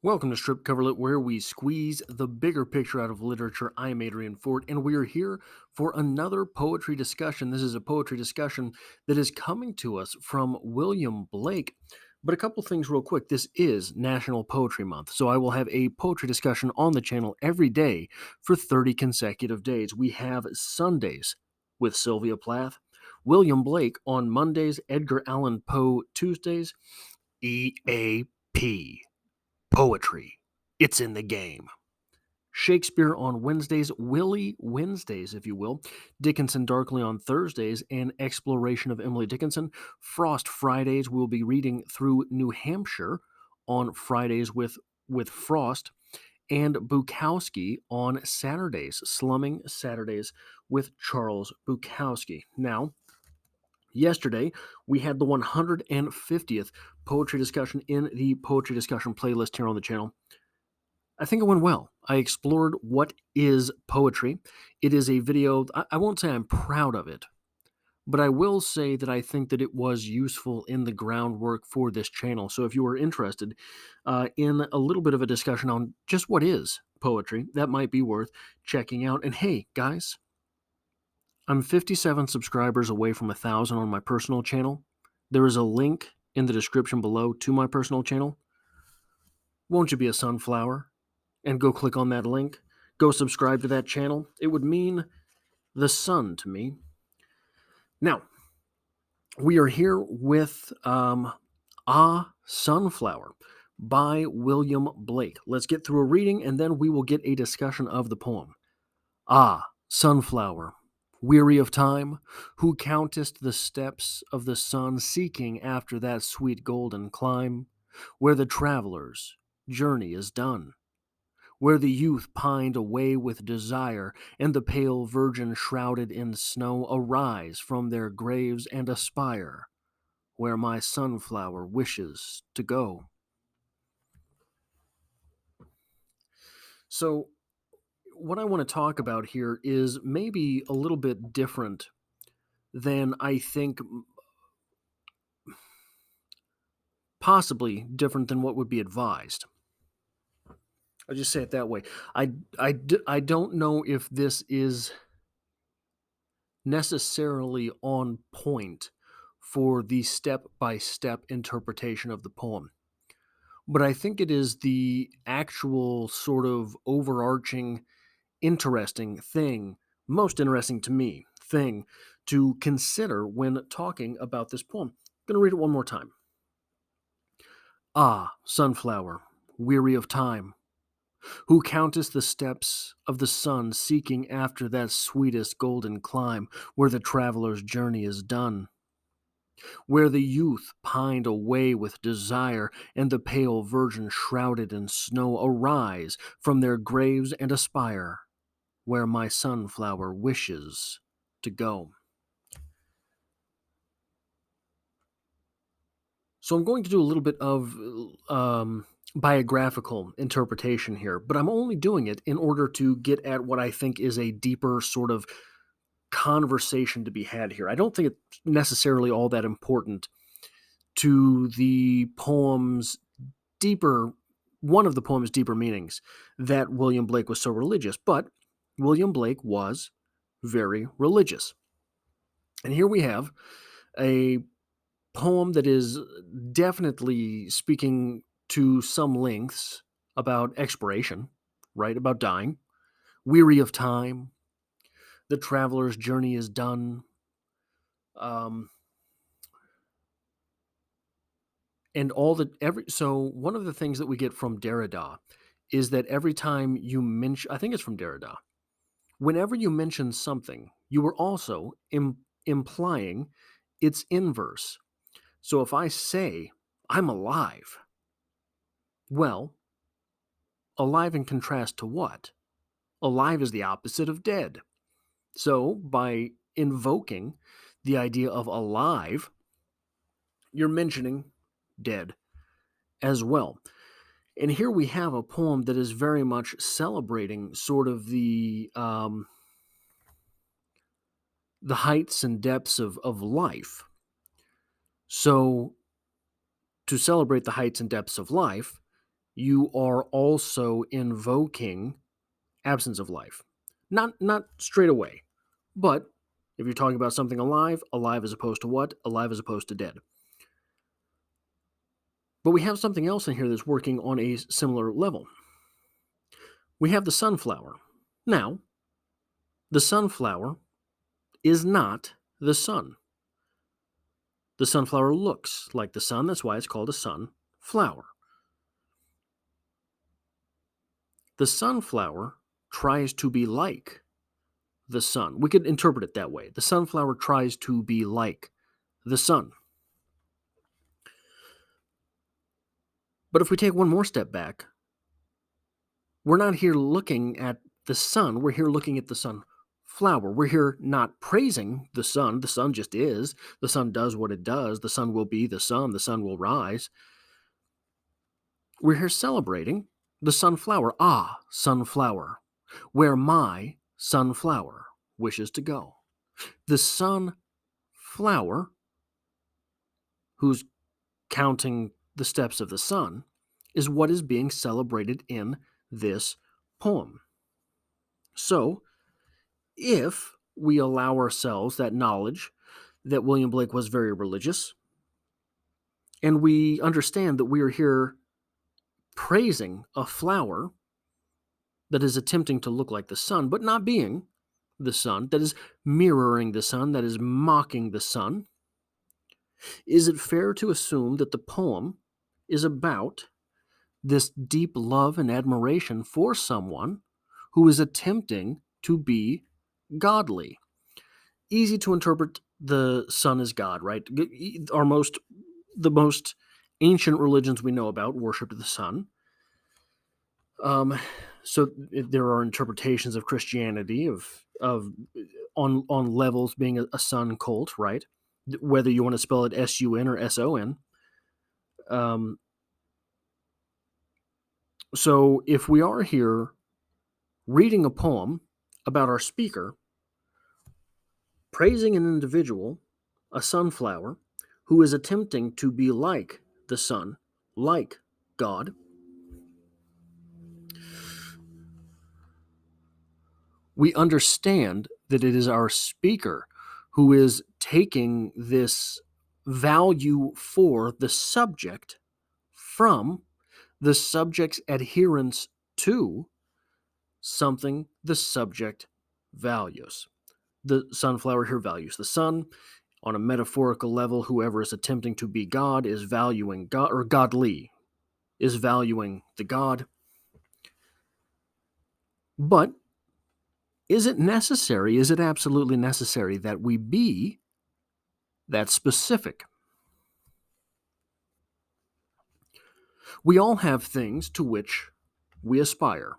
Welcome to Strip Coverlet, where we squeeze the bigger picture out of literature. I'm Adrian Fort, and we are here for another poetry discussion. This is a poetry discussion that is coming to us from William Blake. But a couple things, real quick. This is National Poetry Month, so I will have a poetry discussion on the channel every day for 30 consecutive days. We have Sundays with Sylvia Plath, William Blake on Mondays, Edgar Allan Poe Tuesdays, EAP. Poetry. It's in the game. Shakespeare on Wednesdays, Willie Wednesdays, if you will, Dickinson Darkly on Thursdays, and Exploration of Emily Dickinson. Frost Fridays, we'll be reading through New Hampshire on Fridays with Frost, and Bukowski on Saturdays, Slumming Saturdays with Charles Bukowski. Now, yesterday, we had the 150th poetry discussion in the poetry discussion playlist here on the channel. I think it went well. I explored what is poetry. It is a video, I won't say I'm proud of it, but I will say that I think that it was useful in the groundwork for this channel. So if you are interested in a little bit of a discussion on just what is poetry, that might be worth checking out. And hey, guys, I'm 57 subscribers away from 1,000 on my personal channel. There is a link in the description below to my personal channel. Won't you be a sunflower and go click on that link? Go subscribe to that channel. It would mean the sun to me. Now, we are here with Sunflower by William Blake. Let's get through a reading and then we will get a discussion of the poem. Sunflower, weary of time, who countest the steps of the sun, seeking after that sweet golden clime, where the traveler's journey is done, where the youth pined away with desire, and the pale virgin shrouded in snow arise from their graves and aspire, where my sunflower wishes to go. So, what I want to talk about here is maybe a little bit different than I think, possibly different than what would be advised. I'll just say it that way. I don't know if this is necessarily on point for the step by step interpretation of the poem, but I think it is the actual sort of overarching, interesting thing, most interesting to me, thing to consider when talking about this poem. I'm going to read it one more time. Sunflower, weary of time, who countest the steps of the sun, seeking after that sweetest golden clime, where the traveler's journey is done, where the youth pined away with desire, and the pale virgin shrouded in snow arise from their graves and aspire, where my sunflower wishes to go. So I'm going to do a little bit of biographical interpretation here, but I'm only doing it in order to get at what I think is a deeper sort of conversation to be had here. I don't think it's necessarily all that important to the poem's deeper, one of the poem's deeper meanings, that William Blake was so religious, but William Blake was very religious. And here we have a poem that is definitely speaking to some lengths about expiration, right? About dying, weary of time, the traveler's journey is done. Um, and all the every so one of the things that we get from Derrida is that every time you mention, I think it's from Derrida, whenever you mention something, you are also implying its inverse. So if I say I'm alive, well, alive in contrast to what? Alive is the opposite of dead. So by invoking the idea of alive, you're mentioning dead as well. And here we have a poem that is very much celebrating sort of the heights and depths of life. So to celebrate the heights and depths of life, you are also invoking absence of life. Not straight away, but if you're talking about something alive, alive as opposed to what? Alive as opposed to dead. But we have something else in here that's working on a similar level. We have the sunflower. Now, the sunflower is not the sun. The sunflower looks like the sun, that's why it's called a sunflower. The sunflower tries to be like the sun. We could interpret it that way. The sunflower tries to be like the sun. But if we take one more step back, we're not here looking at the sun. We're here looking at the sunflower. We're here not praising the sun. The sun just is. The sun does what it does. The sun will be the sun. The sun will rise. We're here celebrating the sunflower. Ah, sunflower, where my sunflower wishes to go. The sunflower, who's counting the steps of the sun, is what is being celebrated in this poem. So, if we allow ourselves that knowledge that William Blake was very religious, and we understand that we are here praising a flower that is attempting to look like the sun, but not being the sun, that is mirroring the sun, that is mocking the sun, is it fair to assume that the poem is about this deep love and admiration for someone who is attempting to be godly? Easy to interpret the sun as God, right? The most ancient religions we know about worshiped the sun. So there are interpretations of Christianity of on levels being a sun cult, right? Whether you want to spell it S-U-N or S-O-N. So if we are here reading a poem about our speaker, praising an individual, a sunflower, who is attempting to be like the sun, like God, we understand that it is our speaker who is taking this value for the subject from the subject's adherence to something the subject values. The sunflower here values the sun. On a metaphorical level, whoever is attempting to be God is valuing God, or godly is valuing the God. But is it necessary? Is it absolutely necessary that we be that specific? We all have things to which we aspire.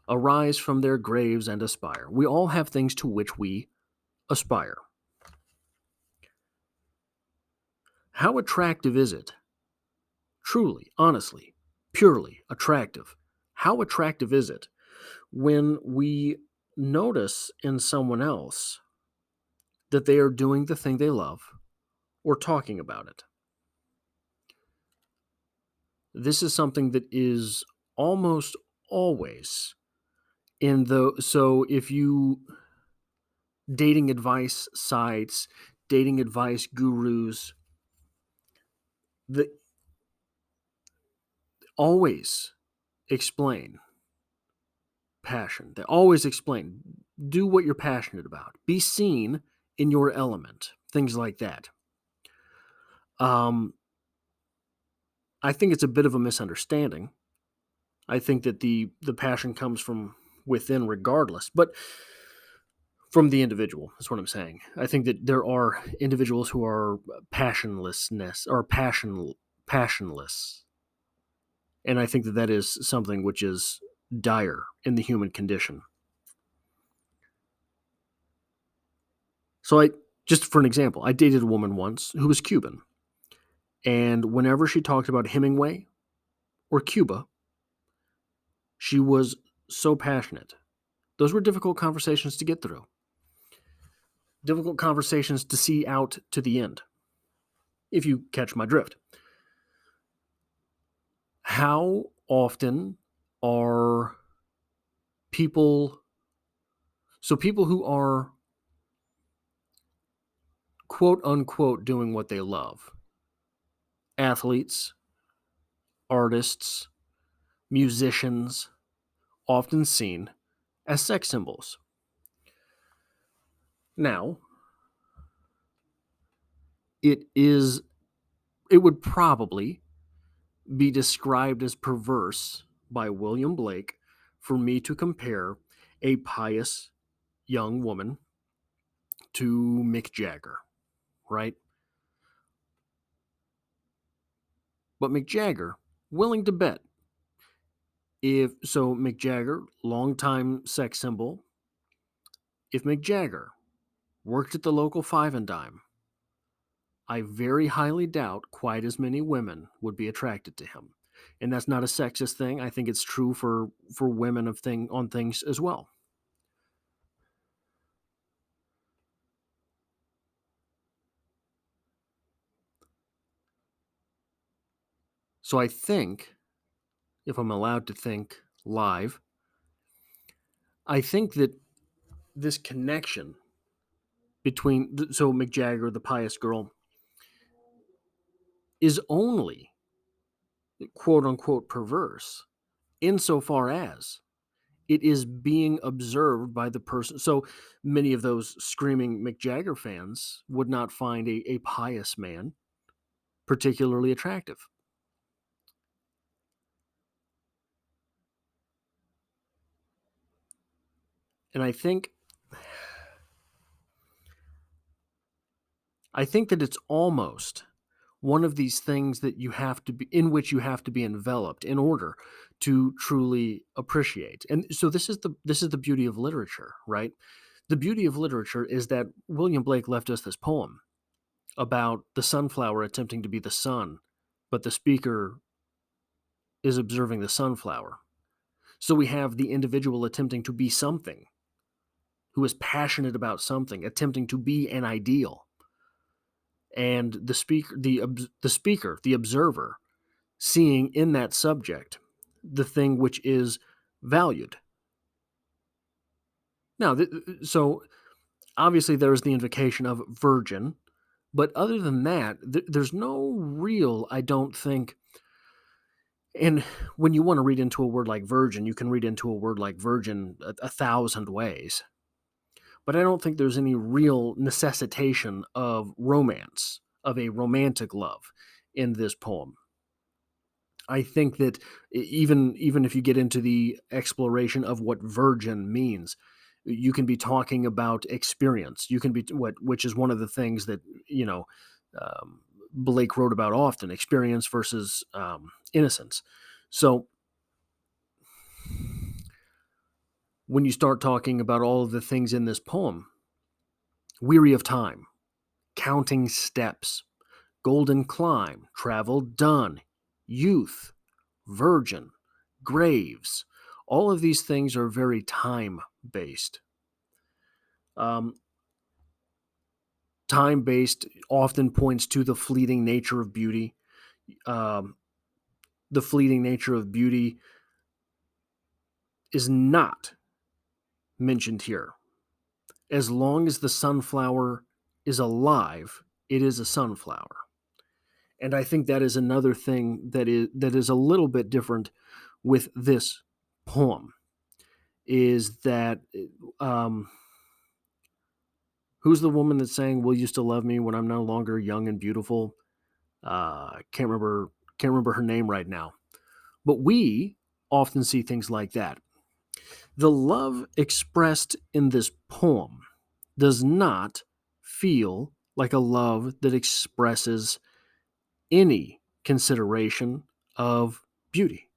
Arise from their graves and aspire. We all have things to which we aspire. How attractive is it? Truly, honestly, purely attractive. How attractive is it when we notice in someone else that they are doing the thing they love or talking about it? This is something that is almost always so if you dating advice sites, dating advice gurus, that always explain passion. They always explain, do what you're passionate about. Be seen in your element. Things like that. I think it's a bit of a misunderstanding. I think that the passion comes from within regardless, but from the individual. That's what I'm saying. I think that there are individuals who are passionless, and I think that that is something which is dire in the human condition. So just for an example, I dated a woman once who was Cuban, and whenever she talked about Hemingway or Cuba, she was so passionate. Those were difficult conversations to get through. Difficult conversations to see out to the end, if you catch my drift. How often are people, so people who are quote unquote doing what they love. Athletes, artists, musicians, often seen as sex symbols. Now, it would probably be described as perverse by William Blake for me to compare a pious young woman to Mick Jagger, right? But Mick Jagger, willing to bet, Mick Jagger, longtime sex symbol, if Mick Jagger worked at the local Five and Dime, I very highly doubt quite as many women would be attracted to him. And that's not a sexist thing. I think it's true for women on things as well. So I think, if I'm allowed to think live, I think that this connection between Mick Jagger, the pious girl, is only quote unquote perverse insofar as it is being observed by the person. So many of those screaming Mick Jagger fans would not find a pious man particularly attractive. And I think that it's almost one of these things that you have to be in which you have to be enveloped in order to truly appreciate. And so this is the beauty of literature, right? The beauty of literature is that William Blake left us this poem about the sunflower attempting to be the sun, but the speaker is observing the sunflower. So we have the individual attempting to be something, who is passionate about something, attempting to be an ideal, and the observer, seeing in that subject the thing which is valued. Now, so obviously there is the invocation of virgin, but other than that, there's no real, I don't think. And when you want to read into a word like virgin, you can read into a word like virgin a thousand ways. But I don't think there's any real necessitation of romance, of a romantic love in this poem. I think that even if you get into the exploration of what virgin means, you can be talking about experience. You can be which is one of the things that um, Blake wrote about often: experience versus innocence. So when you start talking about all of the things in this poem, weary of time, counting steps, golden climb, travel done, youth, virgin, graves. All of these things are very time based. Um, Time based often points to the fleeting nature of beauty. Um, the fleeting nature of beauty is not mentioned here. As long as the sunflower is alive, it is a sunflower. And I think that is another thing that is a little bit different with this poem is that um, who's the woman that's saying, "Will you still love me when I'm no longer young and beautiful?" Can't remember her name right now, but we often see things like that. The love expressed in this poem does not feel like a love that expresses any consideration of beauty.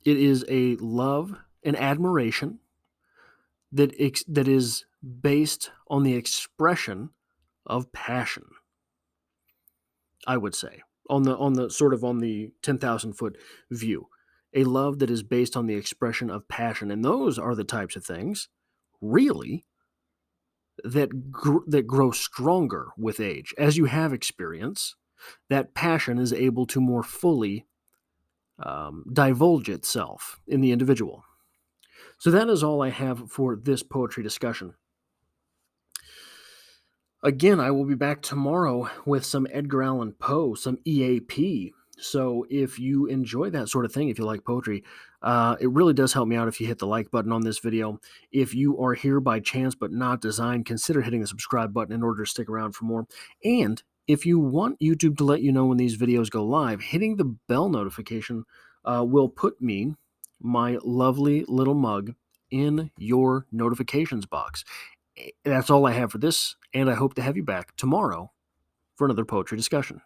It is a love and admiration that is based on the expression of passion. I would say on the sort of on the 10,000 foot view, a love that is based on the expression of passion, and those are the types of things, really, that grow stronger with age as you have experience. that passion is able to more fully divulge itself in the individual. So that is all I have for this poetry discussion. Again, I will be back tomorrow with some Edgar Allan Poe, some EAP. So if you enjoy that sort of thing, if you like poetry, it really does help me out if you hit the like button on this video. If you are here by chance but not designed, consider hitting the subscribe button in order to stick around for more. And if you want YouTube to let you know when these videos go live, hitting the bell notification will put me, my lovely little mug, in your notifications box. That's all I have for this, and I hope to have you back tomorrow for another poetry discussion.